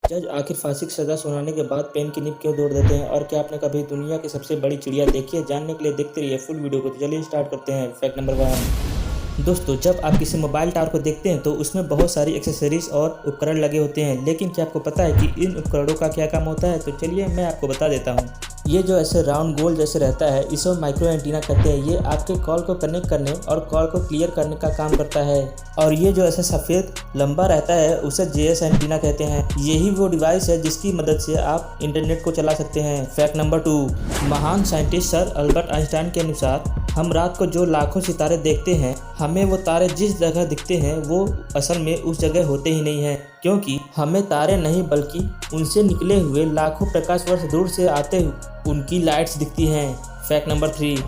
जज आखिर फांसी की सजा सुनाने के बाद पेन की नीब क्यों तोड़ देते हैं और क्या आपने कभी दुनिया की सबसे बड़ी चिड़िया देखी है? जानने के लिए देखते रहिए फुल वीडियो को। तो चलिए स्टार्ट करते हैं। Fact number 1। दोस्तों, जब आप किसी मोबाइल टावर को देखते हैं तो उसमें बहुत सारी एक्सेसरीज और उपकरण लगे होते हैं, लेकिन क्या आपको पता है कि इन उपकरणों का क्या काम होता है? तो चलिए मैं आपको बता देता हूँ। ये जो ऐसे राउंड गोल जैसे रहता है, इसे माइक्रो एंटीना कहते हैं। ये आपके कॉल को कनेक्ट करने और कॉल को क्लियर करने का काम करता है। और ये जो ऐसा सफ़ेद लंबा रहता है उसे जेएस एंटीना कहते हैं। यही वो डिवाइस है जिसकी मदद से आप इंटरनेट को चला सकते हैं। Fact number 2। महान साइंटिस्ट सर अल्बर्ट आइंस्टाइन के अनुसार हम रात को जो लाखों सितारे देखते हैं, हमें वो तारे जिस जगह दिखते हैं वो असल में उस जगह होते ही नहीं हैं, क्योंकि हमें तारे नहीं बल्कि उनसे निकले हुए लाखों प्रकाश वर्ष दूर से आते उनकी लाइट्स दिखती हैं। Fact number 3।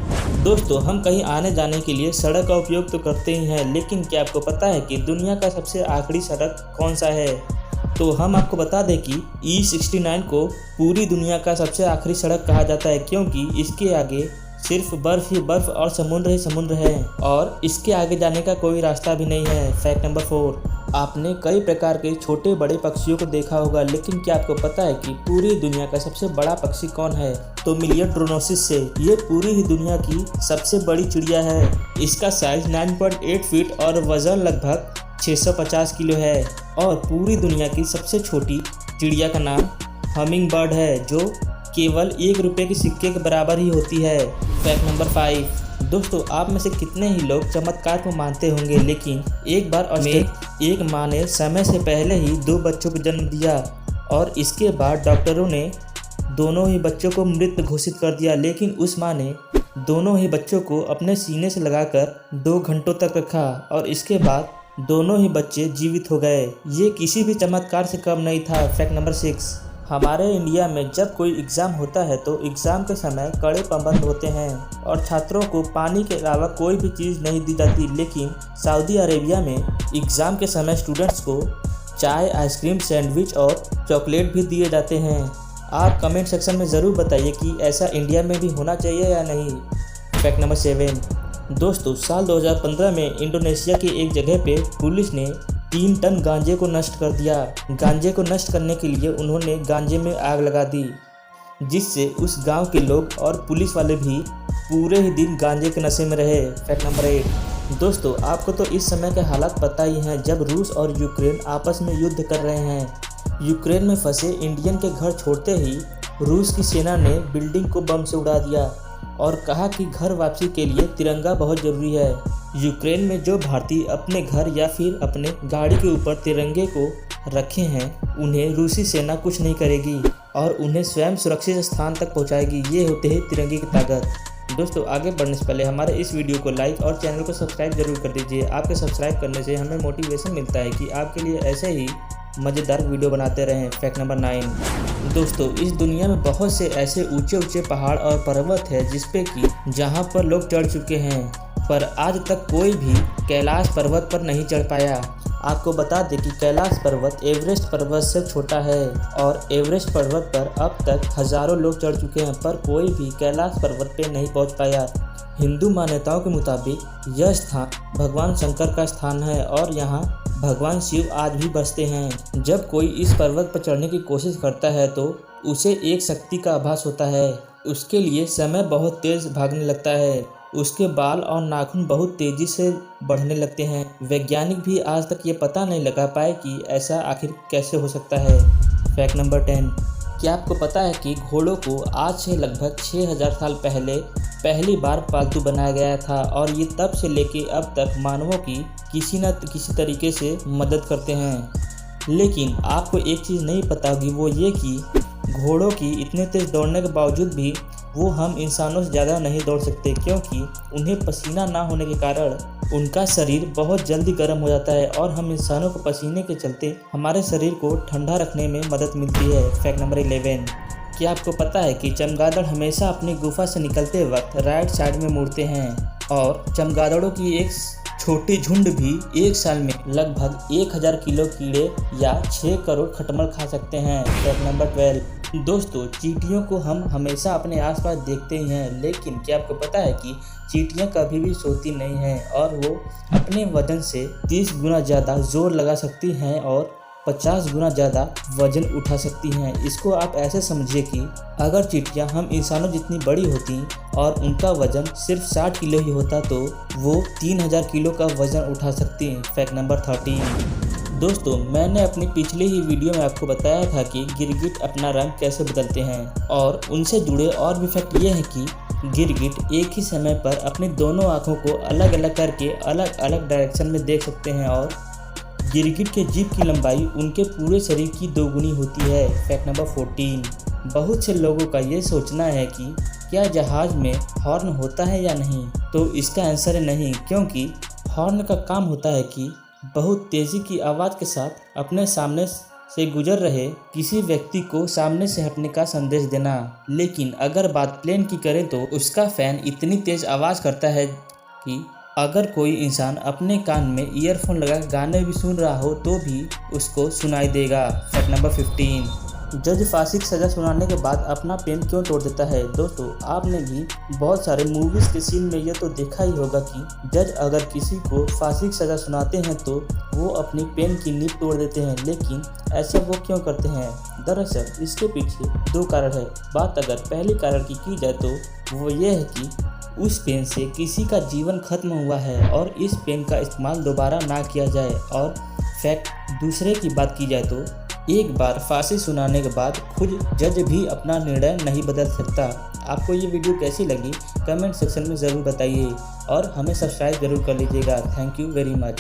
दोस्तों, हम कहीं आने जाने के लिए सड़क का उपयोग तो करते ही हैं, लेकिन क्या आपको पता है कि दुनिया का सबसे आखिरी सड़क कौन सा है? तो हम आपको बता दें कि E69 को पूरी दुनिया का सबसे आखिरी सड़क कहा जाता है, क्योंकि इसके आगे सिर्फ बर्फ ही बर्फ और समुद्र ही समुद्र है और इसके आगे जाने का कोई रास्ता भी नहीं है। Fact number 4। आपने कई प्रकार के छोटे बड़े पक्षियों को देखा होगा, लेकिन क्या आपको पता है कि पूरी दुनिया का सबसे बड़ा पक्षी कौन है? तो मिलियड्रोनोसिस से। ये पूरी ही दुनिया की सबसे बड़ी चिड़िया है। इसका साइज 9.8 फीट और वजन लगभग 650 किलो है। और पूरी दुनिया की सबसे छोटी चिड़िया का नाम हमिंग बर्ड है, जो केवल 1 रुपये के सिक्के के बराबर ही होती है। Fact number 5। दोस्तों, आप में से कितने ही लोग चमत्कार को मानते होंगे, लेकिन एक बार एक माँ ने समय से पहले ही 2 बच्चों को जन्म दिया और इसके बाद डॉक्टरों ने दोनों ही बच्चों को मृत घोषित कर दिया, लेकिन उस माँ ने दोनों ही बच्चों को अपने सीने से लगाकर 2 घंटों तक रखा और इसके बाद दोनों ही बच्चे जीवित हो गए। ये किसी भी चमत्कार से कम नहीं था। Fact number 6। हमारे इंडिया में जब कोई एग्ज़ाम होता है तो एग्ज़ाम के समय कड़े पाबंद होते हैं और छात्रों को पानी के अलावा कोई भी चीज़ नहीं दी जाती, लेकिन सऊदी अरेबिया में एग्ज़ाम के समय स्टूडेंट्स को चाय, आइसक्रीम, सैंडविच और चॉकलेट भी दिए जाते हैं। आप कमेंट सेक्शन में ज़रूर बताइए कि ऐसा इंडिया में भी होना चाहिए या नहीं। Fact number 7। दोस्तों, साल 2015 में इंडोनेशिया की एक जगह पे पुलिस ने 3 टन गांजे को नष्ट कर दिया। गांजे को नष्ट करने के लिए उन्होंने गांजे में आग लगा दी, जिससे उस गांव के लोग और पुलिस वाले भी पूरे ही दिन गांजे के नशे में रहे। Fact number 8। दोस्तों, आपको तो इस समय के हालात पता ही हैं, जब रूस और यूक्रेन आपस में युद्ध कर रहे हैं। यूक्रेन में फंसे इंडियन के घर छोड़ते ही रूस की सेना ने बिल्डिंग को बम से उड़ा दिया और कहा कि घर वापसी के लिए तिरंगा बहुत ज़रूरी है। यूक्रेन में जो भारतीय अपने घर या फिर अपने गाड़ी के ऊपर तिरंगे को रखे हैं, उन्हें रूसी सेना कुछ नहीं करेगी और उन्हें स्वयं सुरक्षित स्थान तक पहुंचाएगी। ये होते हैं तिरंगे की ताकत। दोस्तों, आगे बढ़ने से पहले हमारे इस वीडियो को लाइक और चैनल को सब्सक्राइब जरूर कर दीजिए। आपके सब्सक्राइब करने से हमें मोटिवेशन मिलता है कि आपके लिए ऐसे ही मज़ेदार वीडियो बनाते रहें। Fact number 9। दोस्तों, इस दुनिया में बहुत से ऐसे ऊंचे ऊंचे पहाड़ और पर्वत है जिसपे कि जहां पर लोग चढ़ चुके हैं, पर आज तक कोई भी कैलाश पर्वत पर नहीं चढ़ पाया। आपको बता दें कि कैलाश पर्वत एवरेस्ट पर्वत से छोटा है और एवरेस्ट पर्वत पर अब तक हज़ारों लोग चढ़ चुके हैं, पर कोई भी कैलाश पर्वत पे नहीं पहुंच पाया। हिंदू मान्यताओं के मुताबिक यह स्थान भगवान शंकर का स्थान है और यहाँ भगवान शिव आज भी बसते हैं। जब कोई इस पर्वत पर चढ़ने की कोशिश करता है तो उसे एक शक्ति का आभास होता है। उसके लिए समय बहुत तेज भागने लगता है, उसके बाल और नाखून बहुत तेजी से बढ़ने लगते हैं। वैज्ञानिक भी आज तक ये पता नहीं लगा पाए कि ऐसा आखिर कैसे हो सकता है। Fact number 10। क्या आपको पता है कि घोड़ों को आज से लगभग 6000 साल पहले पहली बार पालतू बनाया गया था और ये तब से लेके अब तक मानवों की किसी न किसी तरीके से मदद करते हैं। लेकिन आपको एक चीज़ नहीं पता होगी, वो ये कि घोड़ों की इतने तेज़ दौड़ने के बावजूद भी वो हम इंसानों से ज़्यादा नहीं दौड़ सकते, क्योंकि उन्हें पसीना ना होने के कारण उनका शरीर बहुत जल्दी गर्म हो जाता है और हम इंसानों को पसीने के चलते हमारे शरीर को ठंडा रखने में मदद मिलती है। Fact number 11। क्या आपको पता है कि चमगादड़ हमेशा अपनी गुफा से निकलते वक्त राइट साइड में मुड़ते हैं और चमगादड़ों की एक छोटी झुंड भी एक साल में लगभग 1000 किलो कीड़े या 6 करोड़ खटमल खा सकते हैं। Fact number 12। दोस्तों, चींटियों को हम हमेशा अपने आसपास देखते ही हैं, लेकिन क्या आपको पता है कि चींटियां कभी भी सोती नहीं हैं और वो अपने वजन से 30 गुना ज़्यादा जोर लगा सकती हैं और 50 गुना ज़्यादा वजन उठा सकती हैं। इसको आप ऐसे समझिए कि अगर चींटियाँ हम इंसानों जितनी बड़ी होती और उनका वजन सिर्फ 60 किलो ही होता तो वो 3000 किलो का वजन उठा सकती हैं। Fact number 13। दोस्तों, मैंने अपनी पिछली ही वीडियो में आपको बताया था कि गिरगिट अपना रंग कैसे बदलते हैं और उनसे जुड़े और भी फैक्ट ये है कि गिरगिट एक ही समय पर अपनी दोनों आँखों को अलग अलग करके अलग अलग डायरेक्शन में देख सकते हैं और गिरगिट के जीभ की लंबाई उनके पूरे शरीर की 2 गुनी होती है। Fact number 14। बहुत से लोगों का ये सोचना है कि क्या जहाज़ में हॉर्न होता है या नहीं, तो इसका आंसर है नहीं, क्योंकि हॉर्न का काम होता है कि बहुत तेज़ी की आवाज़ के साथ अपने सामने से गुजर रहे किसी व्यक्ति को सामने से हटने का संदेश देना। लेकिन अगर बात प्लेन की करें तो उसका फ़ैन इतनी तेज़ आवाज़ करता है कि अगर कोई इंसान अपने कान में ईयरफोन लगा गाने भी सुन रहा हो तो भी उसको सुनाई देगा। Fact number 15। जज फांसी की सज़ा सुनाने के बाद अपना पेन क्यों तोड़ देता है। दोस्तों, आपने भी बहुत सारे मूवीज़ के सीन में यह तो देखा ही होगा कि जज अगर किसी को फांसी की सज़ा सुनाते हैं तो वो अपनी पेन की नीब तोड़ देते हैं। लेकिन ऐसा वो क्यों करते हैं? दरअसल इसके पीछे 2 कारण है। बात अगर पहले कारण की जाए तो वो ये है कि उस पेन से किसी का जीवन खत्म हुआ है और इस पेन का इस्तेमाल दोबारा ना किया जाए। और फैक्ट दूसरे की बात की जाए तो एक बार फांसी सुनाने के बाद खुद जज भी अपना निर्णय नहीं बदल सकता। आपको ये वीडियो कैसी लगी कमेंट सेक्शन में ज़रूर बताइए और हमें सब्सक्राइब जरूर कर लीजिएगा। Thank you very much.